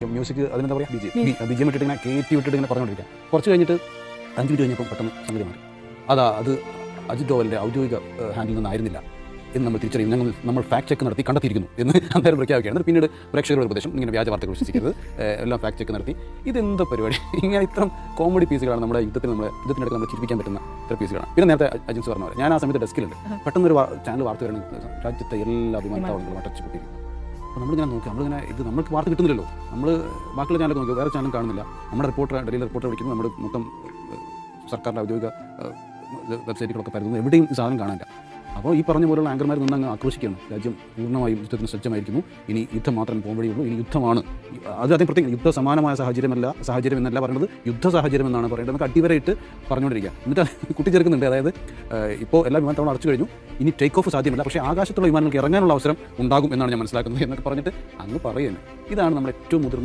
Music അതിനെന്താ പറയുക BGM ഇട്ടിട്ട് ഇങ്ങനെ കയറ്റി വിട്ടിട്ട് ഇങ്ങനെ പറഞ്ഞുകൊണ്ടിരിക്കുക. കുറച്ച് കഴിഞ്ഞിട്ട് 5 മിനിറ്റ് കഴിഞ്ഞപ്പോൾ പെട്ടെന്ന് സംഗതി മാറി. അത് അജിത് ഡോവലിൻ്റെ ഔദ്യോഗിക ഹാൻഡിൽ നിന്നായിരുന്നില്ല എന്ന് നമ്മൾ തിരിച്ചറിയും. നമ്മൾ ഫാക്ട് ചെക്ക് നടത്തി കണ്ടെത്തിയിരിക്കുന്നു എന്ന് അന്നേരം പ്രഖ്യാപിക്കുകയാണ്. പിന്നീട് പ്രേക്ഷകരുടെ ഉപദേശം ഇങ്ങനെ വ്യാജ വാർത്തകൾ വിശ്വസിക്കരുത്, എല്ലാം ഫാക്ട് ചെക്ക് നടത്തി. ഇതെന്താ പരിപാടി? ഇങ്ങനെ ഇത്തരം കോമഡി പീസുകളാണ് നമ്മുടെ യുദ്ധത്തിനിടയ്ക്ക് നമ്മൾ ചിരിപ്പിക്കാൻ പറ്റുന്ന ഇത്ര പീസുകളാണ്. പിന്നെ നേരത്തെ അജിൻസ് പറഞ്ഞ പോലെ ഞാൻ ആ സമയത്ത് ഡെസ്കിലുണ്ട്. പെട്ടെന്നൊരു ചാനൽ വാർത്ത വരണമെങ്കിൽ രാജ്യത്തെ എല്ലാ വിമാനത്താവളങ്ങളും അടച്ചുപൂട്ടിയിരിക്കും. അപ്പോൾ നമ്മളിങ്ങനെ നോക്കി, നമ്മൾക്ക് വാർത്ത കിട്ടുന്നില്ലല്ലോ. നമ്മൾ ബാക്കിയുള്ള ചാനലൊക്കെ നോക്കി, വേറെ ചാനലും കാണുന്നില്ല. നമ്മുടെ ഡൽഹിയിലെ റിപ്പോർട്ടർ വിളിക്കുന്നു, നമ്മുടെ മൊത്തം സർക്കാരിൻ്റെ ഔദ്യോഗിക വെബ്സൈറ്റുകളൊക്കെ പരതുന്നു, എവിടെയും ഈ സാധനം കാണാനില്ല. അപ്പോൾ ഈ പറഞ്ഞ പോലുള്ള ആങ്കർമാർ നിന്നങ്ങ് ആക്രോശിക്കുകയാണ്. രാജ്യം പൂർണ്ണമായും യുദ്ധത്തിന് സജ്ജമായിരിക്കുന്നു, ഇനി യുദ്ധം മാത്രമേ പോകുമ്പോഴേയുള്ളൂ, ഇനി യുദ്ധമാണ്. അത് അതേ പ്രത്യേകം യുദ്ധ സമാനമായ സാഹചര്യം എന്നല്ല പറയുന്നത്, യുദ്ധ സാഹചര്യം എന്നാണ് പറയേണ്ടത്. നമുക്ക് അടിവരയിട്ട് പറഞ്ഞുകൊണ്ടിരിക്കുക. എന്നിട്ട് കൂട്ടിച്ചേർക്കുന്നുണ്ട്. അതായത് ഇപ്പോൾ എല്ലാ വിമാനത്താവളം അടച്ചു കഴിഞ്ഞു, ഇനി ടേക്ക് ഓഫ് സാധ്യമല്ല, പക്ഷേ ആകാശത്തുള്ള വിമാനങ്ങൾക്ക് ഇറങ്ങാനുള്ള അവസരം ഉണ്ടാകും എന്നാണ് ഞാൻ മനസ്സിലാക്കുന്നത് എന്നൊക്കെ പറഞ്ഞിട്ട് അങ്ങ് പറയുന്നത്. ഇതാണ് നമ്മുടെ ഏറ്റവും മുതിർന്ന